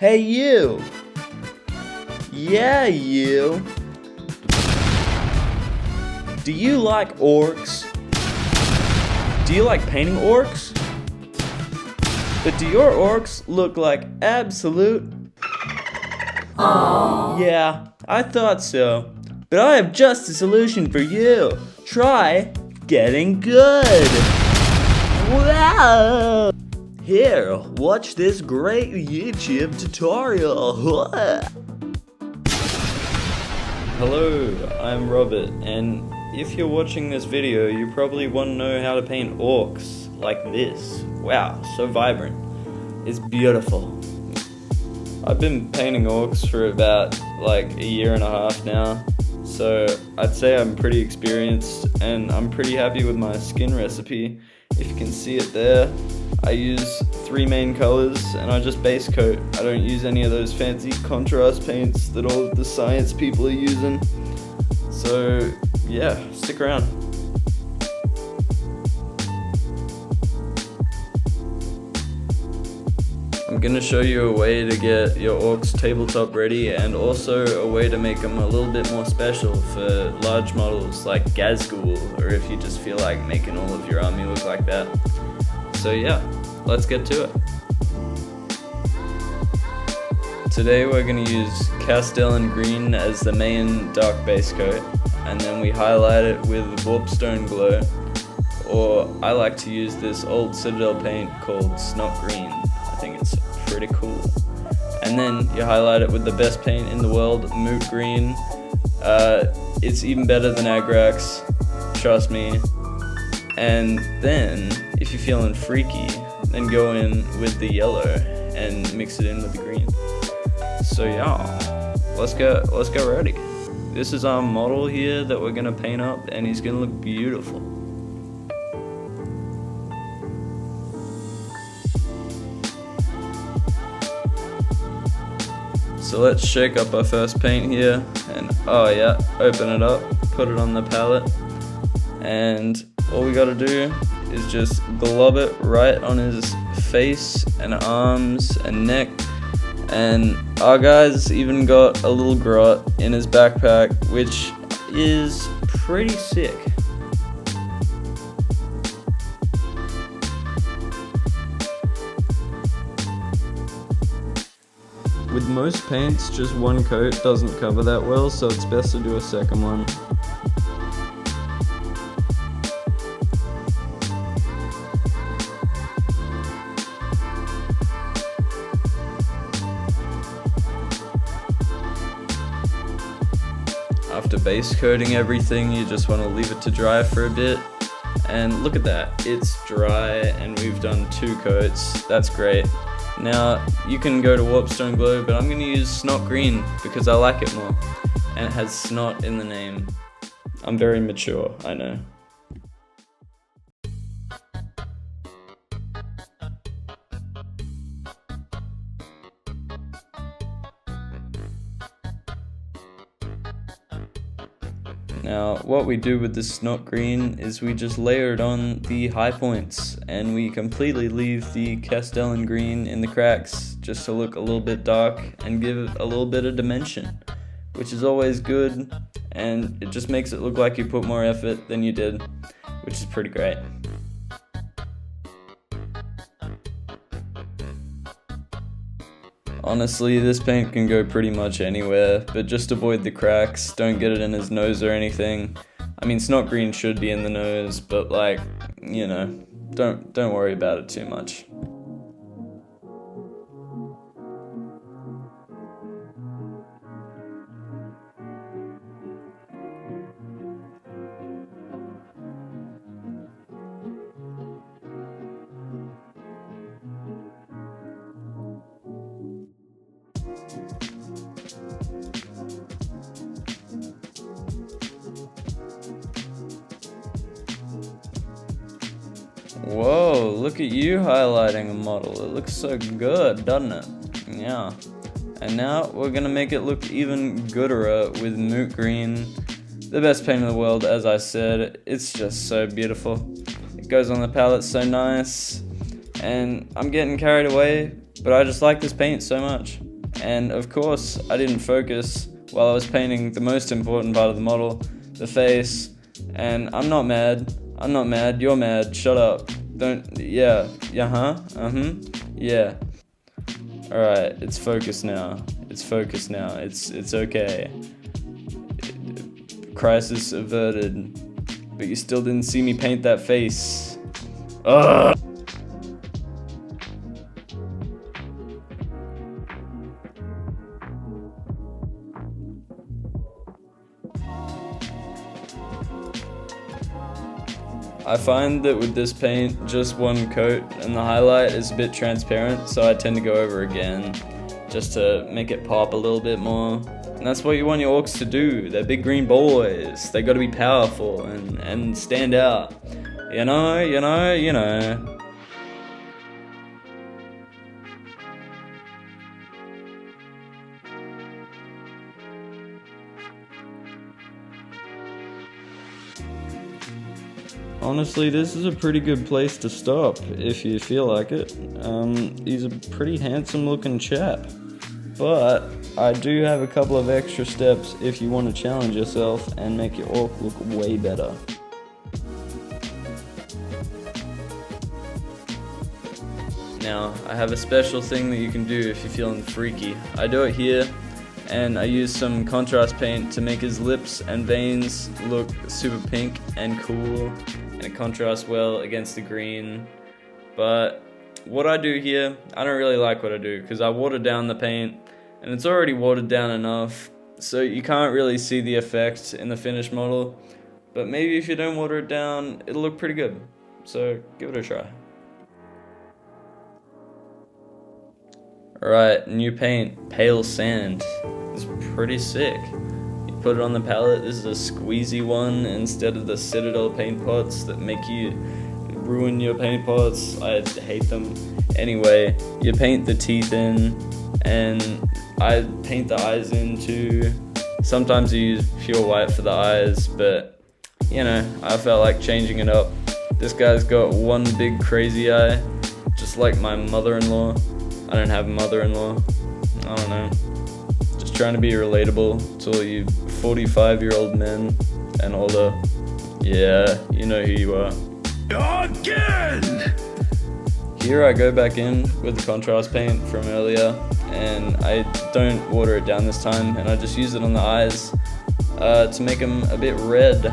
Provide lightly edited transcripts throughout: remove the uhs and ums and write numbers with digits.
Hey you! Yeah, you! Do you like orcs? Do you like painting orcs? But do your orcs look like absolute? Aww. Yeah, I thought so. But I have just a solution for you. Try getting good. Wow! Here, watch this great YouTube tutorial. Hello, I'm Robert, and if you're watching this video, you probably want to know how to paint orcs like this. Wow, so vibrant. It's beautiful. I've been painting orcs for about like a year and a half now, so I'd say I'm pretty experienced, and I'm pretty happy with my skin recipe. If you can see it there, I use 3 main colors and I just base coat. I don't use any of those fancy contrast paints that all the science people are using. So yeah, stick around. I'm gonna show you a way to get your orcs tabletop ready, and also a way to make them a little bit more special for large models like Gazgul, or if you just feel like making all of your army look like that. So yeah, let's get to it. Today we're going to use Castellan Green as the main dark base coat, and then we highlight it with Warpstone Glow, or I like to use this old Citadel paint called Snot Green. I think it's pretty cool. And then you highlight it with the best paint in the world, Moot Green. It's even better than Agrax, trust me. And then, if you're feeling freaky, then go in with the yellow and mix it in with the green. So yeah, let's get ready. This is our model here that we're gonna paint up, and he's gonna look beautiful. So let's shake up our first paint here, and oh yeah, open it up, put it on the palette, and all we gotta do is just glob it right on his face and arms and neck. And our guy's even got a little grot in his backpack, which is pretty sick. With most paints, just one coat doesn't cover that well, so it's best to do a second one. After base coating everything, you just want to leave it to dry for a bit. And look at that, it's dry and we've done 2 coats. That's great. Now you can go to Warpstone Glow, but I'm going to use Snot Green because I like it more. And it has snot in the name. I'm very mature, I know. Now, what we do with the Snot Green is we just layer it on the high points, and we completely leave the Castellan Green in the cracks, just to look a little bit dark and give it a little bit of dimension, which is always good, and it just makes it look like you put more effort than you did, which is pretty great. Honestly, this paint can go pretty much anywhere, but just avoid the cracks, don't get it in his nose or anything. I mean, Snot Green should be in the nose, but like, you know, don't worry about it too much. Whoa, look at you highlighting a model. It looks so good, doesn't it? Yeah. And now we're gonna make it look even gooder with Moot Green. The best paint in the world, as I said. It's just so beautiful. It goes on the palette so nice. And I'm getting carried away, but I just like this paint so much. And of course, I didn't focus while I was painting the most important part of the model, the face. And I'm not mad, you're mad, shut up. Don't, yeah, yeah. Alright, it's focused now, it's okay. Crisis averted, but you still didn't see me paint that face. Ugh! I find that with this paint, just one coat and the highlight is a bit transparent, so I tend to go over again just to make it pop a little bit more. And that's what you want your orks to do. They're big green boys. They gotta be powerful and stand out. You know. Honestly, this is a pretty good place to stop, if you feel like it. He's a pretty handsome looking chap. But I do have a couple of extra steps if you want to challenge yourself and make your ork look way better. Now, I have a special thing that you can do if you're feeling freaky. I do it here, and I use some contrast paint to make his lips and veins look super pink and cool, and it contrasts well against the green. But what I do here, I don't really like what I do, because I water down the paint, and it's already watered down enough, so you can't really see the effect in the finished model. But maybe if you don't water it down, it'll look pretty good. So give it a try. Alright, new paint, Pale Sand. It's pretty sick. You put it on the palette. This is a squeezy one instead of the Citadel paint pots that make you ruin your paint pots. I hate them. Anyway, you paint the teeth in, and I paint the eyes in too. Sometimes you use pure white for the eyes, but you know, I felt like changing it up. This guy's got one big crazy eye, just like my mother-in-law. I don't have a mother-in-law. I don't know. Just trying to be relatable to all you 45-year-old men and older. Yeah, you know who you are. Again! Here I go back in with the contrast paint from earlier, and I don't water it down this time, and I just use it on the eyes to make them a bit red.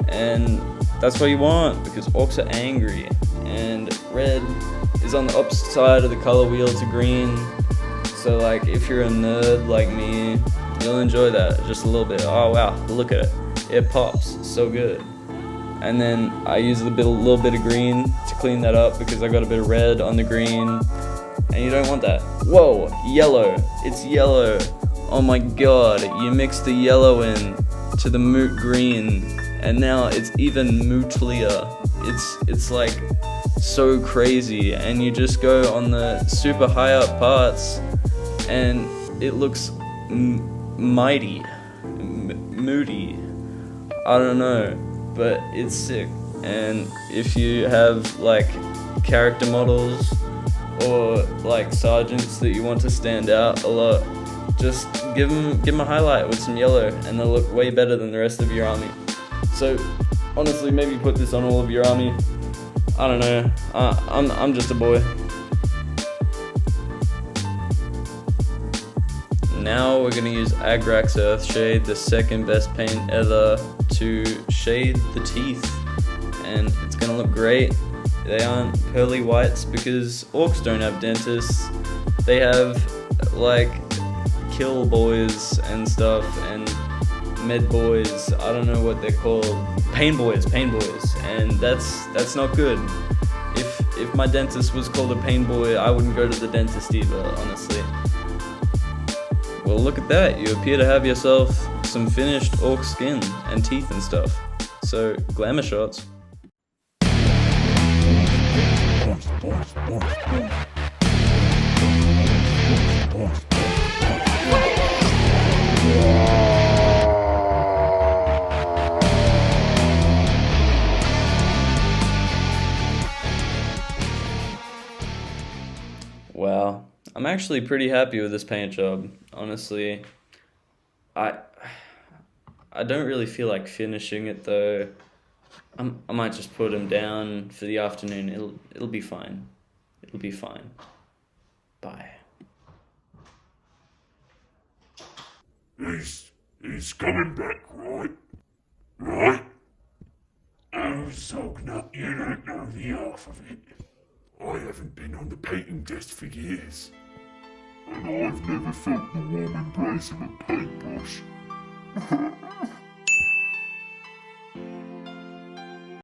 And that's what you want, because orks are angry, and red is on the opposite side of the color wheel to green. So like, if you're a nerd like me, you'll enjoy that just a little bit. Oh wow, look at it. It pops so good. And then I use a little bit of green to clean that up, because I got a bit of red on the green, and you don't want that. Whoa, yellow. It's yellow. Oh my god, you mix the yellow in to the moot green, and now it's even mootlier. It's like so crazy, and you just go on the super high up parts, and it looks mighty, moody. I don't know, but it's sick. And if you have like character models or like sergeants that you want to stand out a lot, just give them a highlight with some yellow, and they'll look way better than the rest of your army. So honestly, maybe put this on all of your army. I don't know. I'm just a boy. Now we're gonna use Agrax Earthshade, the second best paint ever, to shade the teeth, and it's gonna look great. They aren't pearly whites because orks don't have dentists. They have like kill boys and stuff, and med boys. I don't know what they're called. Pain boys, and that's not good. If my dentist was called a pain boy, I wouldn't go to the dentist either, honestly. Well, look at that. You appear to have yourself some finished ork skin and teeth and stuff. So, glamour shots. Wow, I'm actually pretty happy with this paint job. Honestly, I I don't really feel like finishing it though. I might just put them down for the afternoon. It'll be fine. It'll be fine. Bye. He's coming back, right? Right? Oh, Zognut, you don't know the half of it. I haven't been on the painting desk for years. And I've never felt the warm embrace of a paintbrush.